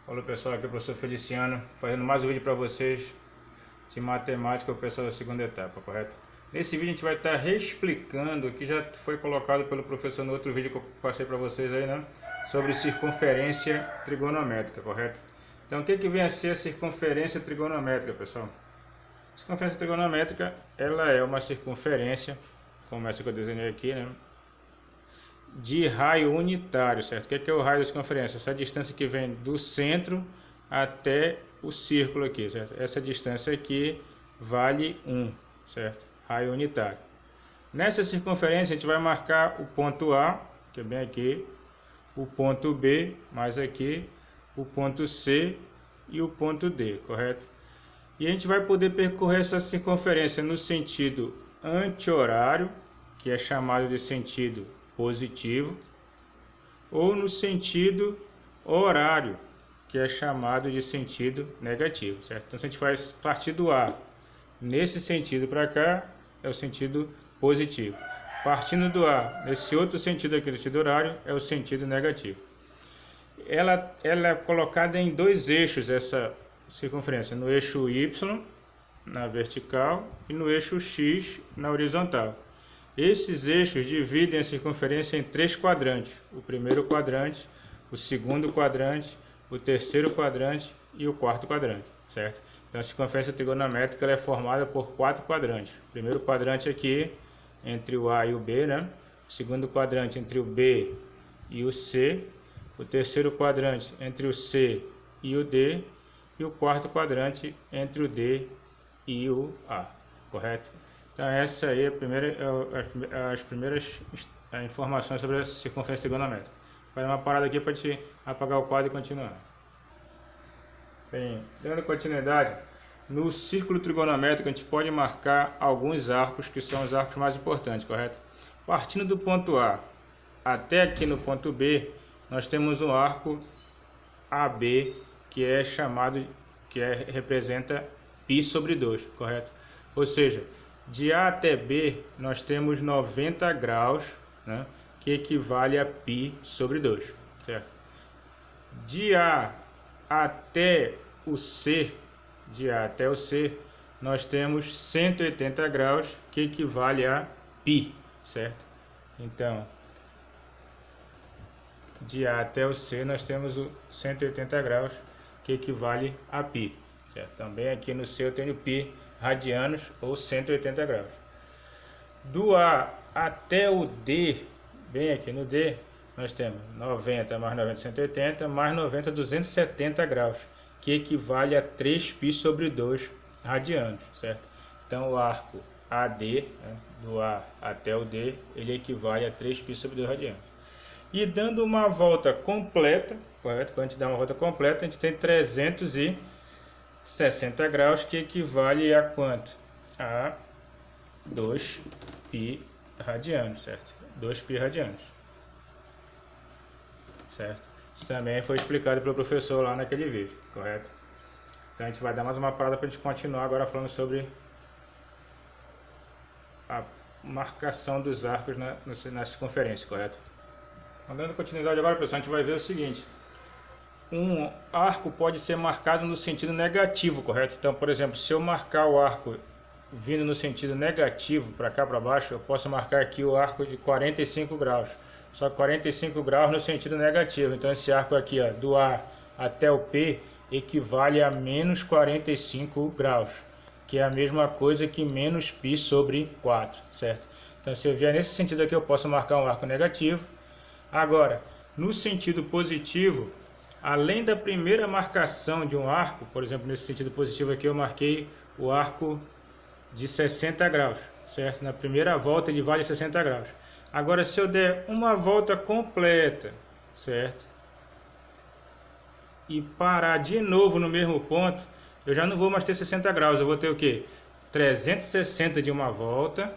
Olá pessoal, aqui é o professor Feliciano, fazendo mais um vídeo para vocês de matemática, o pessoal da segunda etapa, correto? Nesse vídeo a gente vai estar reexplicando o que já foi colocado pelo professor no outro vídeo que eu passei para vocês aí, né? Sobre circunferência trigonométrica, correto? Então o que vem a ser a circunferência trigonométrica, pessoal? A circunferência trigonométrica, ela é uma circunferência, como essa que eu desenhei aqui, né? De raio unitário, certo? O que é o raio da circunferência? Essa distância que vem do centro até o círculo aqui, certo? Essa distância aqui vale 1, certo? Raio unitário. Nessa circunferência a gente vai marcar o ponto A, que é bem aqui, o ponto B, mais aqui, o ponto C e o ponto D, correto? E a gente vai poder percorrer essa circunferência no sentido anti-horário, que é chamado de sentido positivo, ou no sentido horário, que é chamado de sentido negativo, certo? Então, se a gente faz partir do A nesse sentido para cá, é o sentido positivo. Partindo do A nesse outro sentido aqui, no sentido horário, é o sentido negativo. Ela é colocada em dois eixos, essa circunferência, no eixo Y, na vertical, e no eixo X, na horizontal. Esses eixos dividem a circunferência em três quadrantes: o primeiro quadrante, o segundo quadrante, o terceiro quadrante e o quarto quadrante, certo? Então a circunferência trigonométrica ela é formada por quatro quadrantes. O primeiro quadrante aqui, entre o A e o B, né? O segundo quadrante entre o B e o C, o terceiro quadrante entre o C e o D, e o quarto quadrante entre o D e o A, correto? Então essa aí é as primeiras informações sobre a circunferência trigonométrica. Vou dar uma parada aqui para te apagar o quadro e continuar. Bem, dando continuidade, no círculo trigonométrico a gente pode marcar alguns arcos que são os arcos mais importantes, correto? Partindo do ponto A até aqui no ponto B, nós temos um arco AB que é chamado, representa π sobre 2, correto? Ou seja, de A até B nós temos 90 graus, né, que equivale a π sobre 2, certo? De A até o C, nós temos 180 graus, que equivale a π, certo? Então, de A até o C nós temos o 180 graus, que equivale a π, certo? Também aqui no C eu tenho π radianos ou 180 graus. Do A até o D, bem aqui no D, nós temos 90 mais 90, 180, mais 90, 270 graus, que equivale a 3π sobre 2 radianos, certo? Então o arco AD, né, do A até o D, ele equivale a 3π sobre 2 radianos. E dando uma volta completa, correto? Quando a gente dá uma volta completa, a gente tem 360 graus, que equivale a quanto? A 2π radianos, certo? 2π radianos, certo? Isso também foi explicado pelo professor lá naquele vídeo, correto? Então a gente vai dar mais uma parada para a gente continuar agora falando sobre a marcação dos arcos na circunferência, correto? Dando continuidade agora, pessoal, a gente vai ver o seguinte: um arco pode ser marcado no sentido negativo, correto? Então, por exemplo, se eu marcar o arco vindo no sentido negativo, para cá para baixo, eu posso marcar aqui o arco de 45 graus. Só 45 graus no sentido negativo. Então, esse arco aqui, ó, do A até o P, equivale a menos 45 graus, que é a mesma coisa que menos π sobre 4, certo? Então, se eu vier nesse sentido aqui, eu posso marcar um arco negativo. Agora, no sentido positivo, além da primeira marcação de um arco, por exemplo, nesse sentido positivo aqui eu marquei o arco de 60 graus, certo? Na primeira volta ele vale 60 graus. Agora, se eu der uma volta completa, certo? E parar de novo no mesmo ponto, eu já não vou mais ter 60 graus, eu vou ter o quê? 360 de uma volta,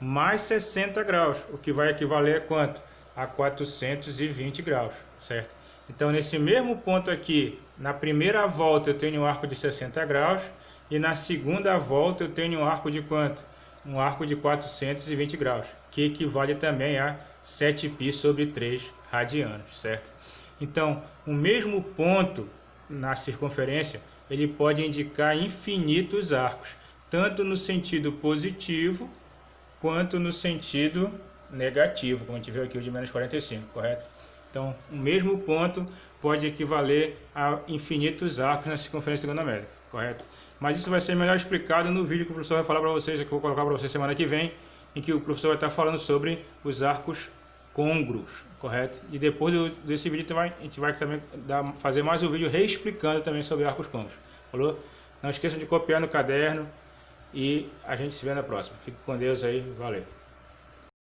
mais 60 graus, o que vai equivaler a quanto? A 420 graus, certo? Então, nesse mesmo ponto aqui, na primeira volta eu tenho um arco de 60 graus, e na segunda volta eu tenho um arco de quanto? Um arco de 420 graus, que equivale também a 7π sobre 3 radianos, certo? Então, o mesmo ponto na circunferência, ele pode indicar infinitos arcos, tanto no sentido positivo quanto no sentido negativo, como a gente viu aqui o de menos 45, correto? Então, o mesmo ponto pode equivaler a infinitos arcos na circunferência trigonométrica, correto? Mas isso vai ser melhor explicado no vídeo que o professor vai falar para vocês, que eu vou colocar para vocês semana que vem, em que o professor vai estar falando sobre os arcos côngruos, correto? E depois desse vídeo a gente vai também fazer mais um vídeo reexplicando também sobre arcos côngruos, falou? Não esqueçam de copiar no caderno e a gente se vê na próxima. Fique com Deus aí, valeu!